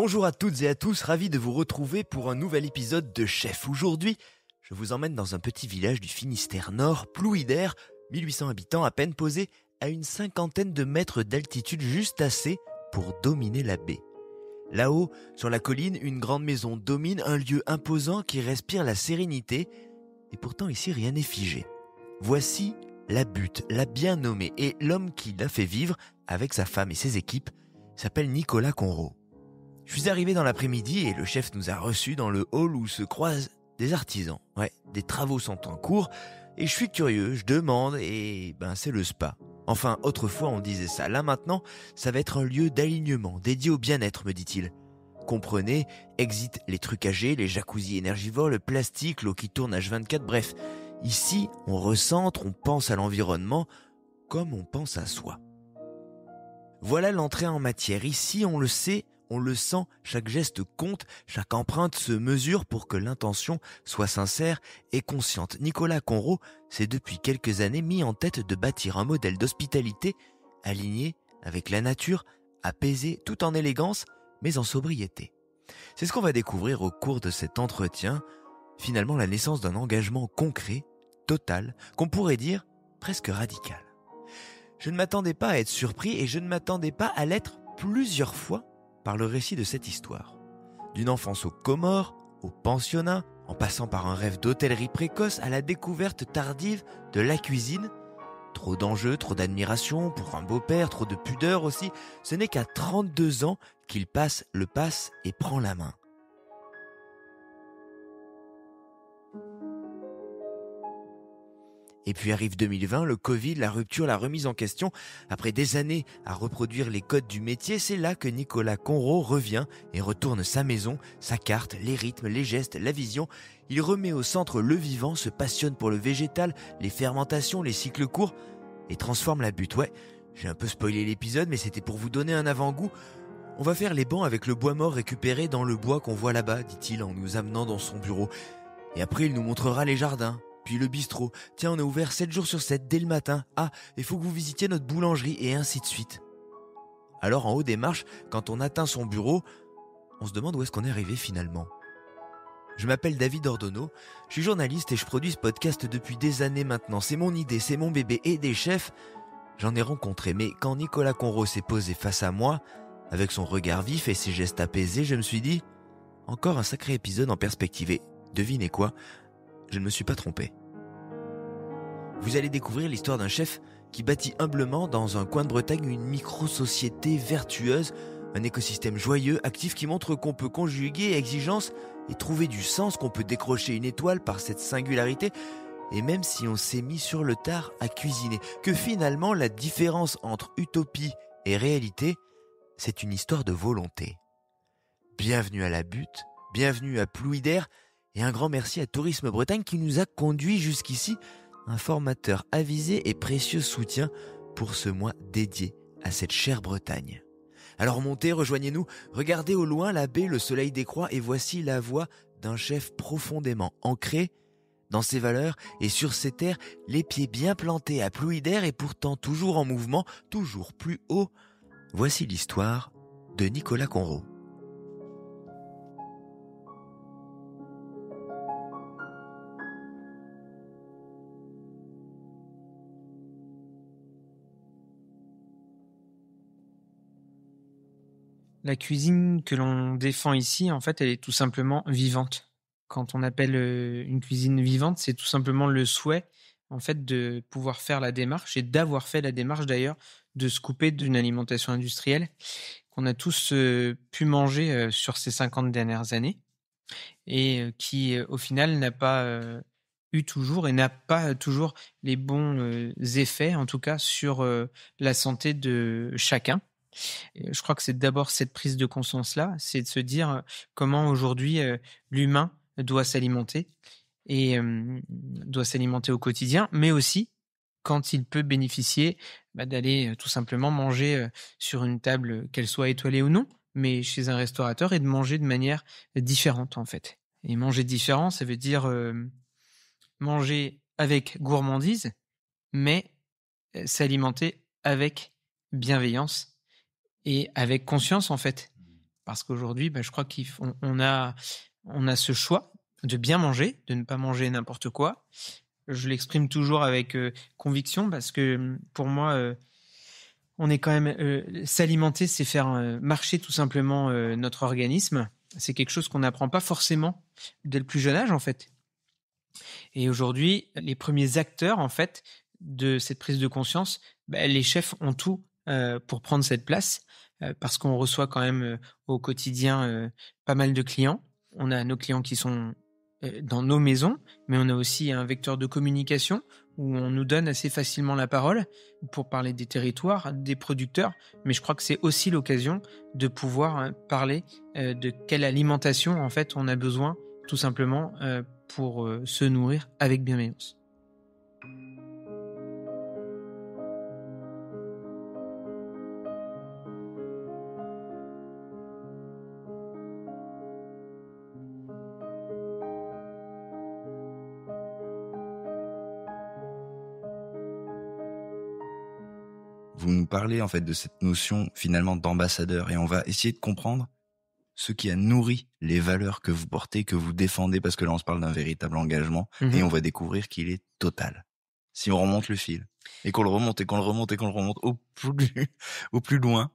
Bonjour à toutes et à tous, ravi de vous retrouver pour un nouvel épisode de Chef. Aujourd'hui, je vous emmène dans un petit village du Finistère Nord, Plouidère, 1800 habitants à peine posés à une 50aine de mètres d'altitude, juste assez pour dominer la baie. Là-haut, sur la colline, une grande maison domine un lieu imposant qui respire la sérénité, et pourtant ici rien n'est figé. Voici la butte, la bien nommée, et l'homme qui l'a fait vivre, avec sa femme et ses équipes, s'appelle Nicolas Conrot. Je suis arrivé dans l'après-midi et le chef nous a reçus dans le hall où se croisent des artisans. Ouais, des travaux sont en cours et je suis curieux, je demande et c'est le spa. Enfin, autrefois on disait ça. Là maintenant, ça va être un lieu d'alignement dédié au bien-être, me dit-il. Comprenez, exit les trucs âgés, les jacuzzis énergivores, le plastique, l'eau qui tourne H24, bref. Ici, on recentre, on pense à l'environnement comme on pense à soi. Voilà l'entrée en matière. Ici, on le sait, on le sent, chaque geste compte, chaque empreinte se mesure pour que l'intention soit sincère et consciente. Nicolas Conrot s'est depuis quelques années mis en tête de bâtir un modèle d'hospitalité aligné avec la nature, apaisé tout en élégance, mais en sobriété. C'est ce qu'on va découvrir au cours de cet entretien, finalement la naissance d'un engagement concret, total, qu'on pourrait dire presque radical. Je ne m'attendais pas à être surpris et je ne m'attendais pas à l'être plusieurs fois par le récit de cette histoire. D'une enfance aux Comores, au pensionnat, en passant par un rêve d'hôtellerie précoce à la découverte tardive de la cuisine. Trop d'enjeux, trop d'admiration pour un beau-père, trop de pudeur aussi. Ce n'est qu'à 32 ans qu'il passe le pas et prend la main. Et puis arrive 2020, le Covid, la rupture, la remise en question. Après des années à reproduire les codes du métier, c'est là que Nicolas Conrot revient et retourne sa maison, sa carte, les rythmes, les gestes, la vision. Il remet au centre le vivant, se passionne pour le végétal, les fermentations, les cycles courts et transforme la butte. Ouais, j'ai un peu spoilé l'épisode, mais c'était pour vous donner un avant-goût. On va faire les bancs avec le bois mort récupéré dans le bois qu'on voit là-bas, dit-il en nous amenant dans son bureau. Et après, il nous montrera les jardins. Puis le bistrot. Tiens, on est ouvert 7 jours sur 7 dès le matin. Ah, il faut que vous visitiez notre boulangerie et ainsi de suite. Alors en haut des marches, quand on atteint son bureau, on se demande où est-ce qu'on est arrivé finalement. Je m'appelle David Ordonneau, je suis journaliste et je produis ce podcast depuis des années maintenant. C'est mon idée, c'est mon bébé et des chefs. J'en ai rencontré, mais quand Nicolas Conrot s'est posé face à moi, avec son regard vif et ses gestes apaisés, je me suis dit, encore un sacré épisode en perspective. Et devinez quoi ? Je ne me suis pas trompé. Vous allez découvrir l'histoire d'un chef qui bâtit humblement dans un coin de Bretagne une micro-société vertueuse, un écosystème joyeux, actif qui montre qu'on peut conjuguer exigence et trouver du sens, qu'on peut décrocher une étoile par cette singularité, et même si on s'est mis sur le tard à cuisiner, que finalement la différence entre utopie et réalité, c'est une histoire de volonté. Bienvenue à la butte, bienvenue à Plouidère, et un grand merci à Tourisme Bretagne qui nous a conduits jusqu'ici, un formateur avisé et précieux soutien pour ce mois dédié à cette chère Bretagne. Alors montez, rejoignez-nous, regardez au loin la baie, le soleil décroît et voici la voix d'un chef profondément ancré dans ses valeurs et sur ses terres, les pieds bien plantés à Plouidère et pourtant toujours en mouvement, toujours plus haut. Voici l'histoire de Nicolas Conrot. La cuisine que l'on défend ici, en fait, elle est tout simplement vivante. Quand on appelle une cuisine vivante, c'est tout simplement le souhait, en fait, de pouvoir faire la démarche et d'avoir fait la démarche d'ailleurs de se couper d'une alimentation industrielle qu'on a tous pu manger sur ces 50 dernières années et qui, au final, n'a pas eu toujours et n'a pas toujours les bons effets, en tout cas, sur la santé de chacun. Et je crois que c'est d'abord cette prise de conscience-là, c'est de se dire comment aujourd'hui l'humain doit s'alimenter et doit s'alimenter au quotidien, mais aussi quand il peut bénéficier d'aller tout simplement manger sur une table, qu'elle soit étoilée ou non, mais chez un restaurateur et de manger de manière différente en fait. Et manger différent, ça veut dire manger avec gourmandise, mais s'alimenter avec bienveillance et avec conscience en fait. Parce qu'aujourd'hui, je crois on a ce choix de bien manger, de ne pas manger n'importe quoi. Je l'exprime toujours avec conviction parce que pour moi, on est quand même s'alimenter, c'est faire marcher tout simplement notre organisme. C'est quelque chose qu'on n'apprend pas forcément dès le plus jeune âge en fait. Et aujourd'hui, les premiers acteurs en fait de cette prise de conscience, les chefs ont tout pour prendre cette place parce qu'on reçoit quand même au quotidien pas mal de clients. On a nos clients qui sont dans nos maisons, mais on a aussi un vecteur de communication où on nous donne assez facilement la parole pour parler des territoires, des producteurs, mais je crois que c'est aussi l'occasion de pouvoir parler de quelle alimentation en fait on a besoin tout simplement pour se nourrir avec bienveillance. Vous nous parlez en fait de cette notion finalement d'ambassadeur et on va essayer de comprendre ce qui a nourri les valeurs que vous portez, que vous défendez, parce que là on se parle d'un véritable engagement et on va découvrir qu'il est total. Si on remonte le fil et qu'on le remonte et qu'on le remonte et qu'on le remonte au plus loin,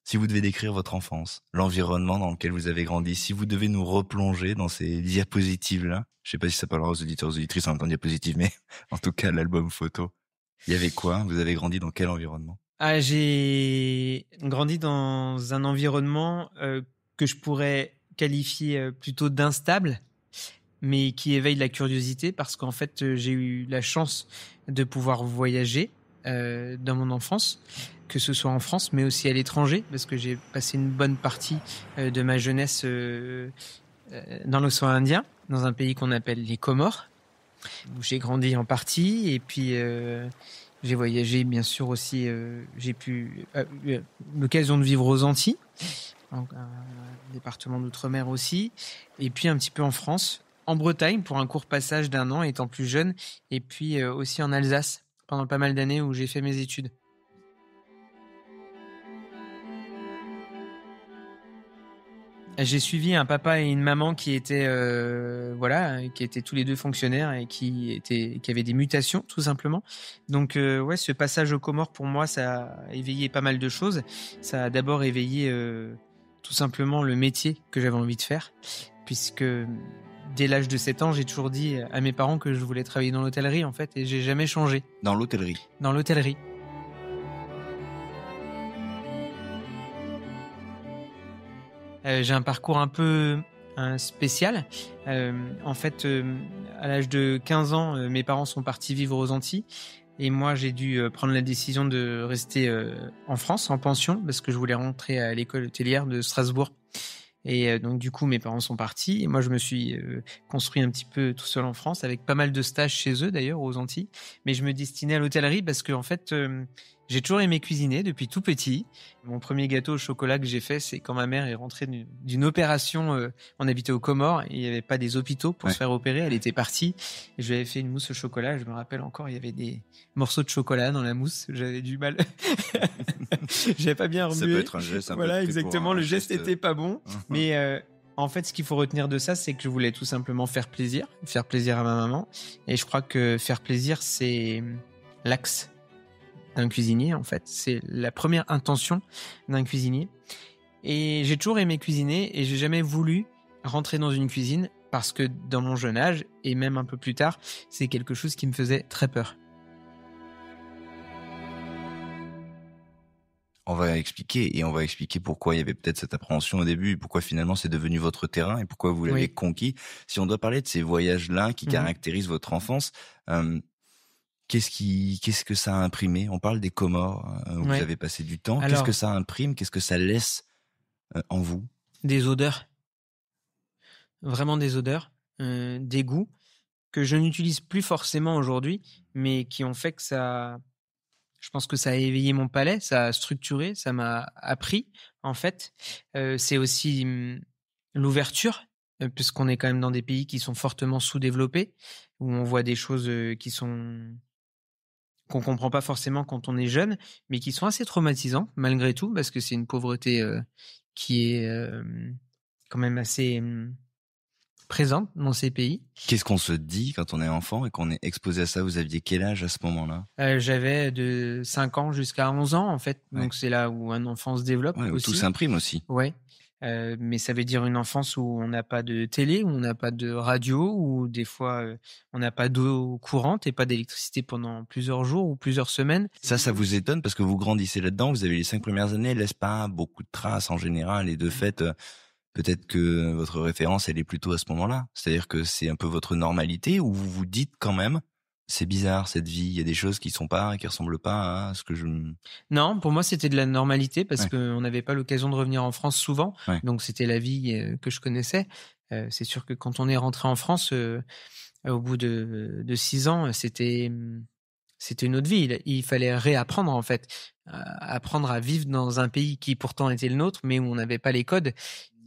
si vous devez décrire votre enfance, l'environnement dans lequel vous avez grandi, si vous devez nous replonger dans ces diapositives-là, je sais pas si ça parlera aux auditeurs, aux auditrices en même temps diapositives, mais en tout cas l'album photo. Il y avait quoi? Vous avez grandi dans quel environnement? J'ai grandi dans un environnement que je pourrais qualifier plutôt d'instable, mais qui éveille la curiosité parce qu'en fait, j'ai eu la chance de pouvoir voyager dans mon enfance, que ce soit en France, mais aussi à l'étranger, parce que j'ai passé une bonne partie de ma jeunesse dans l'océan Indien, dans un pays qu'on appelle les Comores, où j'ai grandi en partie, et puis j'ai voyagé bien sûr aussi, j'ai eu l'occasion de vivre aux Antilles, un département d'outre-mer aussi, et puis un petit peu en France, en Bretagne pour un court passage d'1 an étant plus jeune, et puis aussi en Alsace pendant pas mal d'années où j'ai fait mes études. J'ai suivi un papa et une maman qui étaient qui étaient tous les deux fonctionnaires et qui avaient des mutations tout simplement. Donc ce passage aux Comores pour moi ça a éveillé pas mal de choses. Ça a d'abord éveillé tout simplement le métier que j'avais envie de faire, puisque dès l'âge de 7 ans, j'ai toujours dit à mes parents que je voulais travailler dans l'hôtellerie en fait, et j'ai jamais changé. Dans l'hôtellerie? Dans l'hôtellerie. J'ai un parcours un peu spécial. En fait, à l'âge de 15 ans, mes parents sont partis vivre aux Antilles. Et moi, j'ai dû prendre la décision de rester en France, en pension, parce que je voulais rentrer à l'école hôtelière de Strasbourg. Et donc, du coup, mes parents sont partis. Et moi, je me suis construit un petit peu tout seul en France, avec pas mal de stages chez eux, d'ailleurs, aux Antilles. Mais je me destinais à l'hôtellerie parce que, en fait, j'ai toujours aimé cuisiner depuis tout petit. Mon premier gâteau au chocolat que j'ai fait, c'est quand ma mère est rentrée d'une opération. On habitait aux Comores et il n'y avait pas des hôpitaux pour se faire opérer. Elle était partie. Et je lui avais fait une mousse au chocolat. Je me rappelle encore, il y avait des morceaux de chocolat dans la mousse. J'avais du mal. J'avais pas bien remué. Ça peut être un geste. Voilà, exactement. Le geste était pas bon. Mais en fait, ce qu'il faut retenir de ça, c'est que je voulais tout simplement faire plaisir à ma maman. Et je crois que faire plaisir, c'est l'axe d'un cuisinier, en fait. C'est la première intention d'un cuisinier. Et j'ai toujours aimé cuisiner et j'ai jamais voulu rentrer dans une cuisine parce que dans mon jeune âge, et même un peu plus tard, c'est quelque chose qui me faisait très peur. On va expliquer pourquoi il y avait peut-être cette appréhension au début et pourquoi finalement c'est devenu votre terrain et pourquoi vous l'avez conquis. Si on doit parler de ces voyages-là qui caractérisent votre enfance, qu'est-ce que ça a imprimé? On parle des Comores, où vous avez passé du temps. Alors, qu'est-ce que ça imprime? Qu'est-ce que ça laisse en vous? Des odeurs. Vraiment des odeurs, des goûts que je n'utilise plus forcément aujourd'hui, mais qui ont fait que ça... Je pense que ça a éveillé mon palais, ça a structuré, ça m'a appris, en fait. C'est aussi l'ouverture, puisqu'on est quand même dans des pays qui sont fortement sous-développés, où on voit des choses qu'on comprend pas forcément quand on est jeune, mais qui sont assez traumatisants, malgré tout, parce que c'est une pauvreté qui est quand même assez présente dans ces pays. Qu'est-ce qu'on se dit quand on est enfant et qu'on est exposé à ça? Vous aviez quel âge à ce moment-là? J'avais de 5 ans jusqu'à 11 ans, en fait. Ouais. Donc, c'est là où un enfant se développe Ouais, où aussi. tout s'imprime aussi. Ouais. Mais ça veut dire une enfance où on n'a pas de télé, où on n'a pas de radio, où des fois on n'a pas d'eau courante et pas d'électricité pendant plusieurs jours ou plusieurs semaines. Ça vous étonne parce que vous grandissez là-dedans, vous avez les 5 premières années, elles laissent pas beaucoup de traces en général et de fait, peut-être que votre référence, elle est plutôt à ce moment-là. C'est-à-dire que c'est un peu votre normalité ou vous vous dites quand même, c'est bizarre cette vie, il y a des choses qui ressemblent pas à ce que je... Non, pour moi, c'était de la normalité parce Ouais. qu'on n'avait pas l'occasion de revenir en France souvent. Ouais. Donc, c'était la vie que je connaissais. C'est sûr que quand on est rentré en France, au bout de 6 ans, c'était une autre vie. Il fallait réapprendre, en fait. Apprendre à vivre dans un pays qui pourtant était le nôtre, mais où on n'avait pas les codes.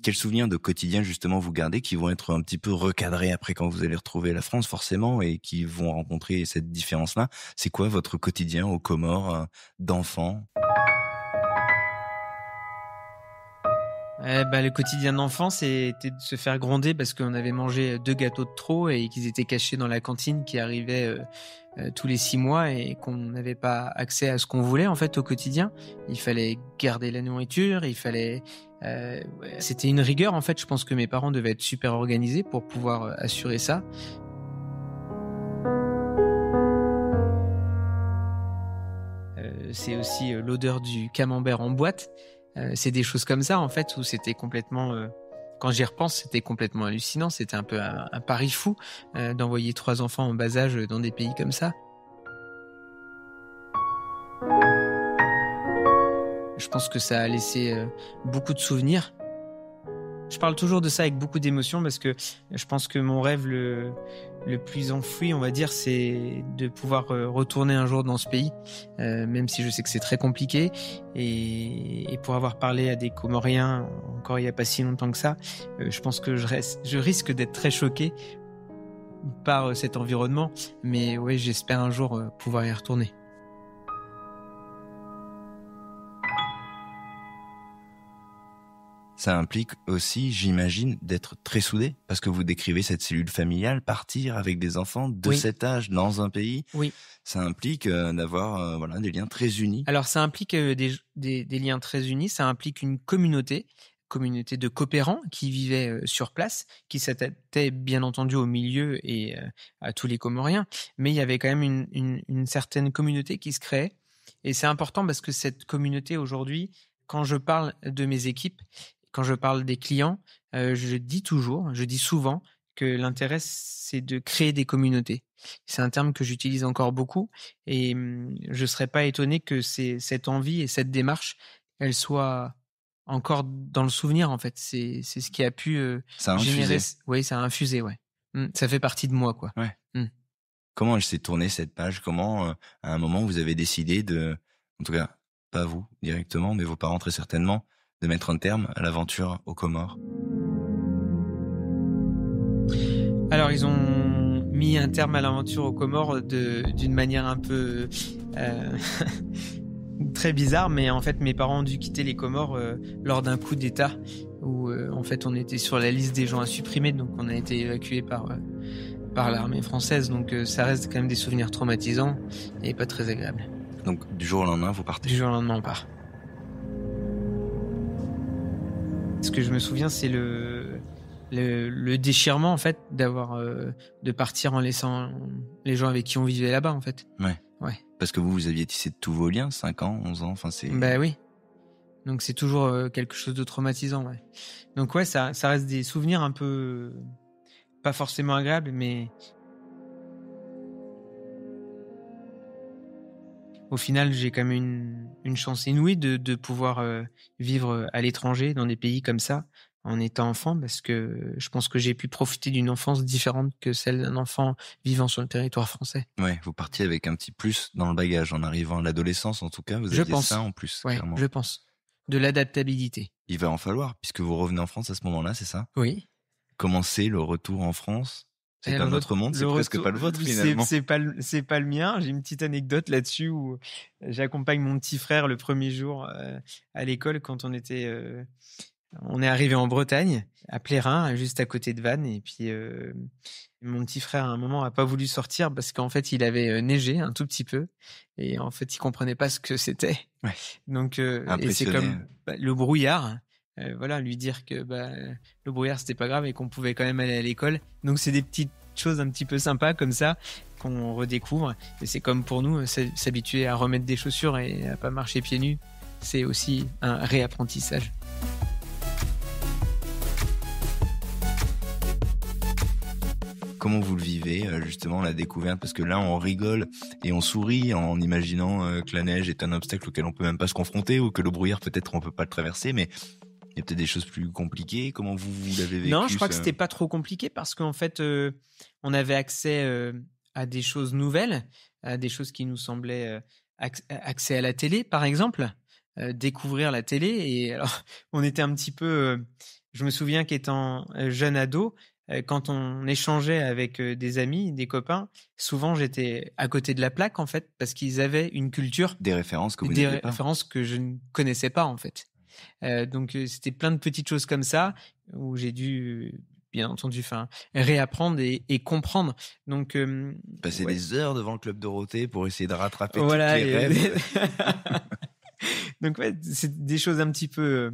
Quels souvenirs de quotidien justement vous gardez qui vont être un petit peu recadrés après quand vous allez retrouver la France forcément et qui vont rencontrer cette différence-là? C'est quoi votre quotidien aux Comores d'enfant? Le quotidien d'enfant, c'était de se faire gronder parce qu'on avait mangé 2 gâteaux de trop et qu'ils étaient cachés dans la cantine qui arrivait tous les 6 mois et qu'on n'avait pas accès à ce qu'on voulait en fait au quotidien. Il fallait garder la nourriture, c'était une rigueur en fait. Je pense que mes parents devaient être super organisés pour pouvoir assurer ça. C'est aussi l'odeur du camembert en boîte. C'est des choses comme ça en fait où c'était complètement quand j'y repense, c'était complètement hallucinant. C'était un peu un pari fou d'envoyer 3 enfants en bas âge dans des pays comme ça. Je pense que ça a laissé beaucoup de souvenirs. Je parle toujours de ça avec beaucoup d'émotion parce que je pense que mon rêve le plus enfoui, on va dire, c'est de pouvoir retourner un jour dans ce pays, même si je sais que c'est très compliqué. Et pour avoir parlé à des Comoriens encore il n'y a pas si longtemps que ça, je pense que je risque d'être très choqué par cet environnement. Mais ouais, j'espère un jour pouvoir y retourner. Ça implique aussi, j'imagine, d'être très soudé, parce que vous décrivez cette cellule familiale, partir avec des enfants de cet âge dans un pays. Oui. Ça implique d'avoir des liens très unis. Alors, ça implique des liens très unis. Ça implique une communauté de coopérants qui vivaient sur place, qui s'adaptaient bien entendu au milieu et à tous les Comoriens. Mais il y avait quand même une certaine communauté qui se créait. Et c'est important parce que cette communauté aujourd'hui, quand je parle de mes équipes, quand je parle des clients, je dis souvent que l'intérêt, c'est de créer des communautés. C'est un terme que j'utilise encore beaucoup et je ne serais pas étonné que cette envie et cette démarche, elle soit encore dans le souvenir, en fait. C'est ce qui a pu générer... Oui, ça a infusé, ouais. Ça fait partie de moi, quoi. Ouais. Comment elle s'est tournée, cette page? Comment, à un moment, vous avez décidé en tout cas, pas vous directement, mais vos parents très certainement, de mettre un terme à l'aventure aux Comores? Alors, ils ont mis un terme à l'aventure aux Comores d'une manière un peu très bizarre, mais en fait, mes parents ont dû quitter les Comores lors d'un coup d'État où, en fait, on était sur la liste des gens à supprimer, donc on a été évacués par l'armée française, donc ça reste quand même des souvenirs traumatisants et pas très agréables. Donc, du jour au lendemain, vous partez? Du jour au lendemain, on part. Ce que je me souviens, c'est le déchirement, en fait, de partir en laissant les gens avec qui on vivait là-bas, en fait. Ouais. Parce que vous aviez tissé tous vos liens, 5 ans, 11 ans, enfin c'est... Bah oui. Donc c'est toujours quelque chose de traumatisant, ouais. Donc ouais, ça reste des souvenirs un peu... pas forcément agréables, mais... Au final, j'ai quand même une chance inouïe de pouvoir vivre à l'étranger, dans des pays comme ça, en étant enfant, parce que je pense que j'ai pu profiter d'une enfance différente que celle d'un enfant vivant sur le territoire français. Ouais, vous partiez avec un petit plus dans le bagage en arrivant à l'adolescence, en tout cas, vous aviez ça en plus. Ouais, clairement. Je pense. De l'adaptabilité. Il va en falloir, puisque vous revenez en France à ce moment-là, c'est ça? Oui. Comment c'est le retour en France? C'est pas notre monde, c'est presque pas le vôtre finalement. C'est pas le mien. J'ai une petite anecdote là-dessus où j'accompagne mon petit frère le premier jour à l'école quand on était On est arrivé en Bretagne, à Plérin, juste à côté de Vannes. Et puis, mon petit frère, à un moment, a pas voulu sortir parce qu'en fait, il avait neigé un tout petit peu. Et en fait, il comprenait pas ce que c'était. Ouais. Donc, et c'est comme le brouillard. Voilà, lui dire que le brouillard, c'était pas grave et qu'on pouvait quand même aller à l'école. Donc, c'est des petites choses un petit peu sympas comme ça qu'on redécouvre. Et c'est comme pour nous, s'habituer à remettre des chaussures et à pas marcher pieds nus. C'est aussi un réapprentissage. Comment vous le vivez, justement, la découverte? Parce que là, on rigole et on sourit en imaginant que la neige est un obstacle auquel on peut même pas se confronter, ou que le brouillard, peut-être, on peut pas le traverser, mais il y a peut-être des choses plus compliquées. Comment vous l'avez vécu? Non, je crois que c'était pas trop compliqué parce qu'en fait, on avait accès à des choses nouvelles, à des choses qui nous semblaient accès à la télé, par exemple, découvrir la télé. Et alors, on était un petit peu... je me souviens qu'étant jeune ado, quand on échangeait avec des amis, des copains, souvent j'étais à côté de la plaque en fait, parce qu'ils avaient une culture, des références que vous des n'aviez pas. références que je ne connaissais pas en fait. Donc c'était plein de petites choses comme ça où j'ai dû bien entendu réapprendre et comprendre. Donc passer des heures devant le Club Dorothée pour essayer de rattraper toutes les rêves. Donc ouais, c'est des choses un petit peu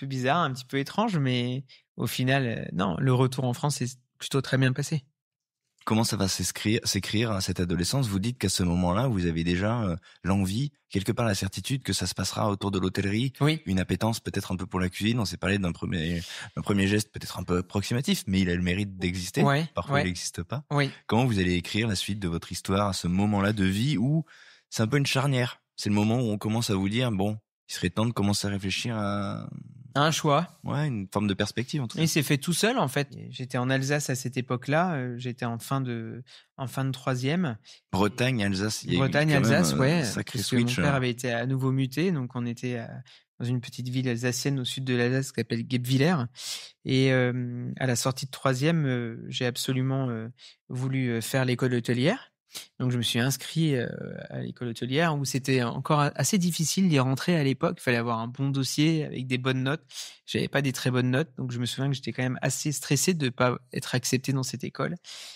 bizarres, un petit peu étranges, mais au final, non, le retour en France est plutôt très bien passé. Comment ça va s'écrire à cette adolescence? Vous dites qu'à ce moment-là, vous avez déjà l'envie, quelque part la certitude que ça se passera autour de l'hôtellerie, oui. Une appétence peut-être un peu pour la cuisine. On s'est parlé d'un premier geste peut-être un peu approximatif, mais il a le mérite d'exister. Parfois, il n'existe pas. Oui. Comment vous allez écrire la suite de votre histoire à ce moment-là de vie où c'est un peu une charnière? C'est le moment où on commence à vous dire, bon, il serait temps de commencer à réfléchir à un choix. Ouais, une forme de perspective en tout cas. Il s'est fait tout seul en fait. J'étais en Alsace à cette époque-là. J'étais en fin de troisième. Bretagne, Alsace. Bretagne, Alsace, ouais. Sacré parce switch. Que mon père avait été à nouveau muté, donc on était dans une petite ville alsacienne au sud de l'Alsace qui s'appelle Guebwiller. Et à la sortie de troisième, j'ai absolument voulu faire l'école hôtelière. Donc je me suis inscrit à l'école hôtelière où c'était encore assez difficile d'y rentrer à l'époque. Il fallait avoir un bon dossier avec des bonnes notes. J'avais pas des très bonnes notes, donc je me souviens que j'étais quand même assez stressé de pas être accepté dans cette école.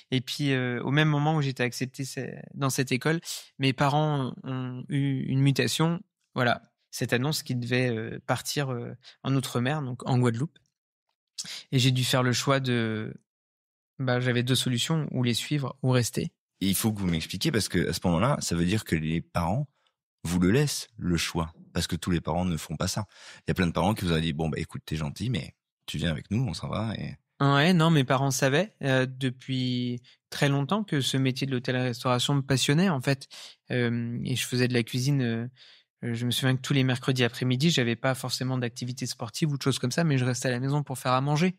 Et puis au même moment où j'étais accepté dans cette école, mes parents ont eu une mutation. Voilà, cette annonce qu'ils devaient partir en Outre-mer, donc en Guadeloupe. Et j'ai dû faire le choix de... j'avais deux solutions, ou les suivre ou rester. Et il faut que vous m'expliquiez, parce que à ce moment-là, ça veut dire que les parents vous le laissent, le choix. Parce que tous les parents ne font pas ça. Il y a plein de parents qui vous ont dit, bon, écoute, t'es gentil, mais tu viens avec nous, on s'en va. Et... Ouais, non, mes parents savaient depuis très longtemps que ce métier de l'hôtellerie-restauration me passionnait, en fait. Et je faisais de la cuisine. Je me souviens que tous les mercredis après-midi, j'avais pas forcément d'activité sportive ou de choses comme ça, mais je restais à la maison pour faire à manger.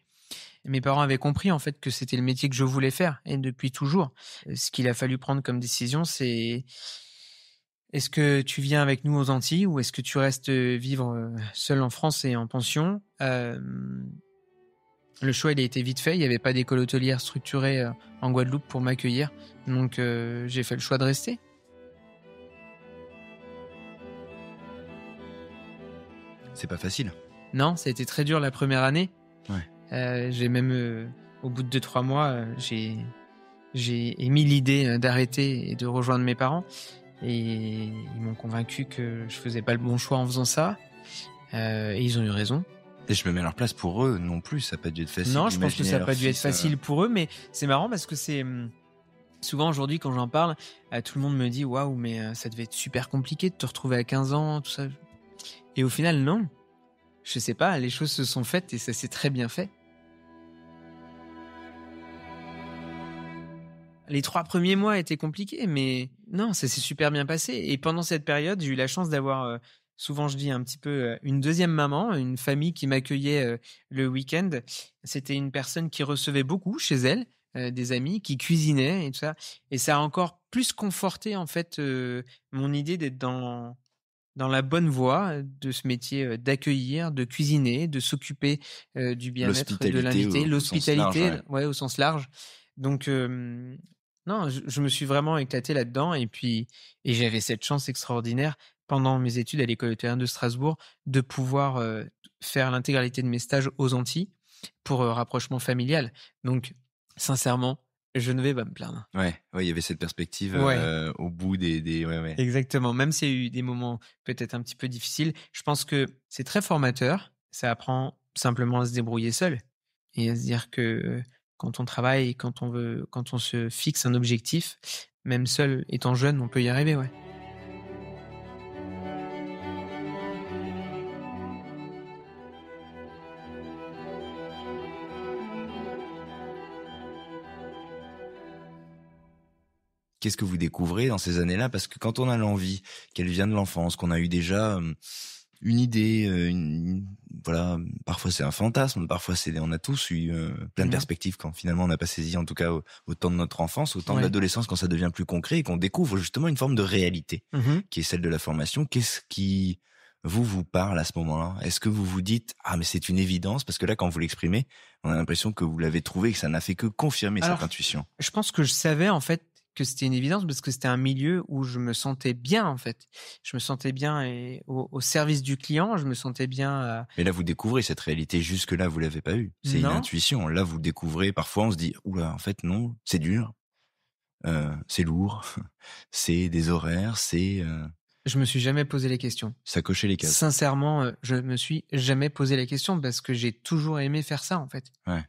Mes parents avaient compris en fait que c'était le métier que je voulais faire, et depuis toujours. Ce qu'il a fallu prendre comme décision, c'est est-ce que tu viens avec nous aux Antilles ou est-ce que tu restes vivre seul en France et en pension? Le choix, il a été vite fait. Il n'y avait pas d'école hôtelière structurée en Guadeloupe pour m'accueillir, donc j'ai fait le choix de rester. C'est pas facile. Non, ça a été très dur la première année. Ouais. J'ai même, au bout de 2-3 mois, j'ai émis l'idée d'arrêter et de rejoindre mes parents. Et ils m'ont convaincu que je faisais pas le bon choix en faisant ça. Et ils ont eu raison. Et je me mets à leur place, pour eux non plus, ça n'a pas dû être facile. Non, je pense que ça n'a pas dû être facile pour eux, mais c'est marrant parce que c'est... Souvent aujourd'hui, quand j'en parle, tout le monde me dit « Waouh, mais ça devait être super compliqué de te retrouver à 15 ans, tout ça. » Et au final, non. Je sais pas, les choses se sont faites et ça s'est très bien fait. Les 3 premiers mois étaient compliqués, mais non, ça s'est super bien passé. Et pendant cette période, j'ai eu la chance d'avoir, souvent je dis un petit peu, une deuxième maman, une famille qui m'accueillait le week-end. C'était une personne qui recevait beaucoup chez elle, des amis, qui cuisinaient et tout ça. Et ça a encore plus conforté en fait mon idée d'être dans la bonne voie de ce métier d'accueillir, de cuisiner, de s'occuper du bien-être de l'invité, l'hospitalité, au sens large. Donc non, je me suis vraiment éclaté là-dedans et j'avais cette chance extraordinaire pendant mes études à l'École hôtelière de Strasbourg, de pouvoir faire l'intégralité de mes stages aux Antilles pour rapprochement familial. Donc, sincèrement, je ne vais pas me plaindre. Ouais, il y avait cette perspective au bout des ouais. Exactement. Même s'il y a eu des moments peut-être un petit peu difficiles, je pense que c'est très formateur. Ça apprend simplement à se débrouiller seul et à se dire que quand on travaille et quand on se fixe un objectif, même seul étant jeune, on peut y arriver, ouais. Qu'est-ce que vous découvrez dans ces années-là? Parce que quand on a l'envie, qu'elle vient de l'enfance, qu'on a eu déjà une idée, voilà, parfois c'est un fantasme, parfois on a tous eu plein de perspectives quand finalement on n'a pas saisi, en tout cas au temps de notre enfance, au temps de l'adolescence, quand ça devient plus concret et qu'on découvre justement une forme de réalité qui est celle de la formation. Qu'est-ce qui vous parle à ce moment-là? Est-ce que vous vous dites « Ah, mais c'est une évidence » parce que là, quand vous l'exprimez, on a l'impression que vous l'avez trouvé et que ça n'a fait que confirmer cette intuition. Je pense que je savais en fait que c'était une évidence parce que c'était un milieu où je me sentais bien en fait. Je me sentais bien au service du client, je me sentais bien. Mais là, vous découvrez cette réalité. Jusque-là, vous l'avez pas eue. C'est une intuition. Là, vous découvrez. Parfois, on se dit « Oula, en fait, non, c'est dur, c'est lourd, c'est des horaires, c'est… » Je me suis jamais posé les questions. Ça cochait les cases. Sincèrement, je me suis jamais posé les questions parce que j'ai toujours aimé faire ça en fait. Ouais.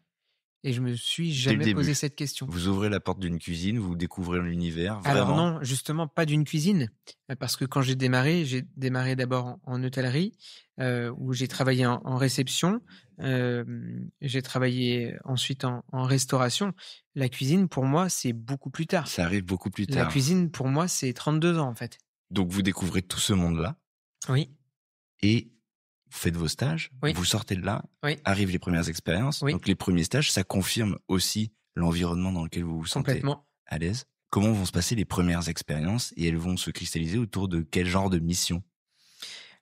Et je me suis jamais posé cette question. Vous ouvrez la porte d'une cuisine, vous découvrez l'univers, vraiment? Alors non, justement, pas d'une cuisine. Parce que quand j'ai démarré d'abord en hôtellerie, où j'ai travaillé en réception. J'ai travaillé ensuite en restauration. La cuisine, pour moi, c'est beaucoup plus tard. Ça arrive beaucoup plus tard. La cuisine, pour moi, c'est 32 ans, en fait. Donc, vous découvrez tout ce monde-là. Oui. Et vous faites vos stages, vous sortez de là, arrivent les premières expériences. Donc les premiers stages, ça confirme aussi l'environnement dans lequel vous vous sentez à l'aise. Comment vont se passer les premières expériences et elles vont se cristalliser autour de quel genre de mission?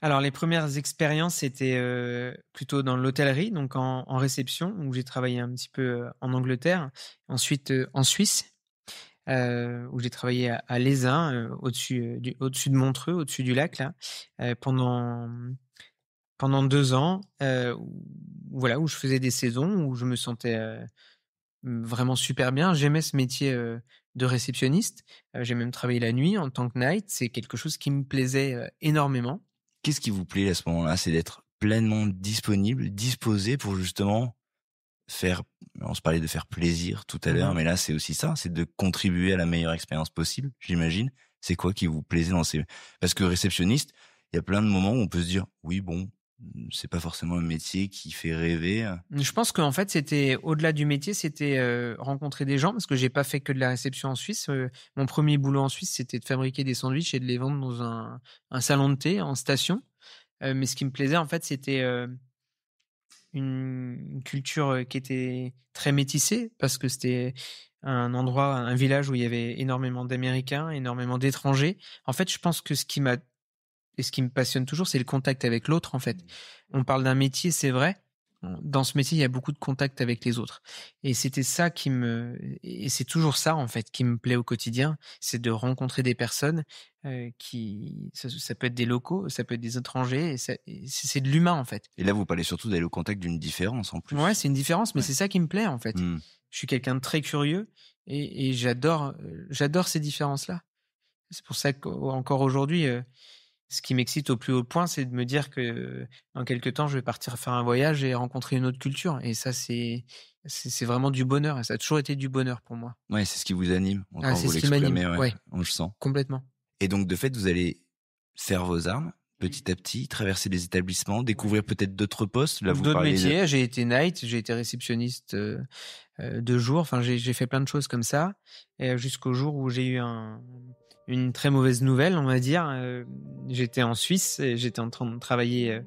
Alors les premières expériences, c'était plutôt dans l'hôtellerie, donc en réception, où j'ai travaillé un petit peu en Angleterre. Ensuite en Suisse, où j'ai travaillé à Lézin, au-dessus de Montreux, au-dessus du lac, là, pendant 2 ans, où je faisais des saisons, où je me sentais vraiment super bien. J'aimais ce métier de réceptionniste. J'ai même travaillé la nuit en tant que night. C'est quelque chose qui me plaisait énormément. Qu'est-ce qui vous plaît à ce moment-là? C'est d'être pleinement disponible, disposé pour justement faire… On se parlait de faire plaisir tout à l'heure, mais là, c'est aussi ça, c'est de contribuer à la meilleure expérience possible, j'imagine. C'est quoi qui vous plaisait dans ces… Parce que réceptionniste, il y a plein de moments où on peut se dire « Oui, bon… » c'est pas forcément un métier qui fait rêver. Je pense qu'en fait, c'était au-delà du métier, c'était rencontrer des gens parce que j'ai pas fait que de la réception en Suisse. Mon premier boulot en Suisse, c'était de fabriquer des sandwichs et de les vendre dans un salon de thé en station. Mais ce qui me plaisait, en fait, c'était une culture qui était très métissée parce que c'était un endroit, un village où il y avait énormément d'Américains, énormément d'étrangers. En fait, je pense que ce qui me passionne toujours, c'est le contact avec l'autre, en fait. On parle d'un métier, c'est vrai. Dans ce métier, il y a beaucoup de contact avec les autres. Et c'était ça et c'est toujours ça, en fait, qui me plaît au quotidien. C'est de rencontrer des personnes ça peut être des locaux, ça peut être des étrangers, et c'est de l'humain, en fait. Et là, vous parlez surtout d'aller au contact d'une différence, en plus. Ouais, c'est une différence, mais c'est ça qui me plaît, en fait. Je suis quelqu'un de très curieux et j'adore ces différences-là. C'est pour ça qu'encore aujourd'hui, ce qui m'excite au plus haut point, c'est de me dire que dans quelques temps, je vais partir faire un voyage et rencontrer une autre culture. Et ça, c'est vraiment du bonheur. Et ça a toujours été du bonheur pour moi. Ouais, c'est ce qui vous anime. Quand c'est vous ce qui m'anime. on le sent. Complètement. Et donc, de fait, vous allez faire vos armes petit à petit, traverser les établissements, découvrir peut-être d'autres postes. Là, d'autres métiers. J'ai été night, j'ai été réceptionniste de jour. Enfin, j'ai fait plein de choses comme ça. Et jusqu'au jour où j'ai eu une très mauvaise nouvelle, on va dire. J'étais en Suisse, et j'étais en train de travailler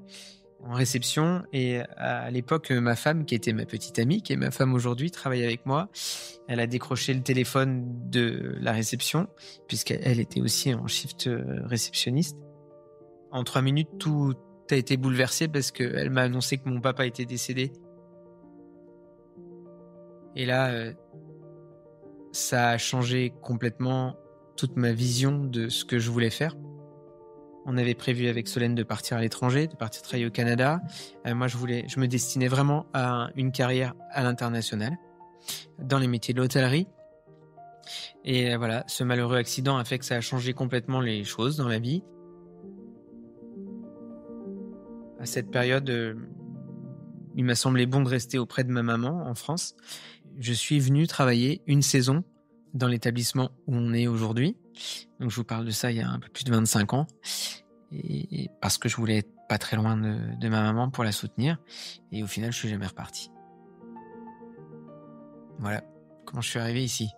en réception, et à l'époque, ma femme, qui était ma petite amie, qui est ma femme aujourd'hui, travaille avec moi. Elle a décroché le téléphone de la réception, puisqu'elle était aussi en shift réceptionniste. En 3 minutes, tout a été bouleversé parce qu'elle m'a annoncé que mon papa était décédé. Et là, ça a changé complètement toute ma vision de ce que je voulais faire. On avait prévu avec Solène de partir à l'étranger, de partir travailler au Canada. Moi, je me destinais vraiment à une carrière à l'international, dans les métiers de l'hôtellerie. Et voilà, ce malheureux accident a fait que ça a changé complètement les choses dans ma vie. À cette période, il m'a semblé bon de rester auprès de ma maman en France. Je suis venu travailler une saison dans l'établissement où on est aujourd'hui. Donc je vous parle de ça il y a un peu plus de 25 ans. Et parce que je voulais être pas très loin de ma maman pour la soutenir. Et au final, je suis jamais reparti. Voilà comment je suis arrivé ici.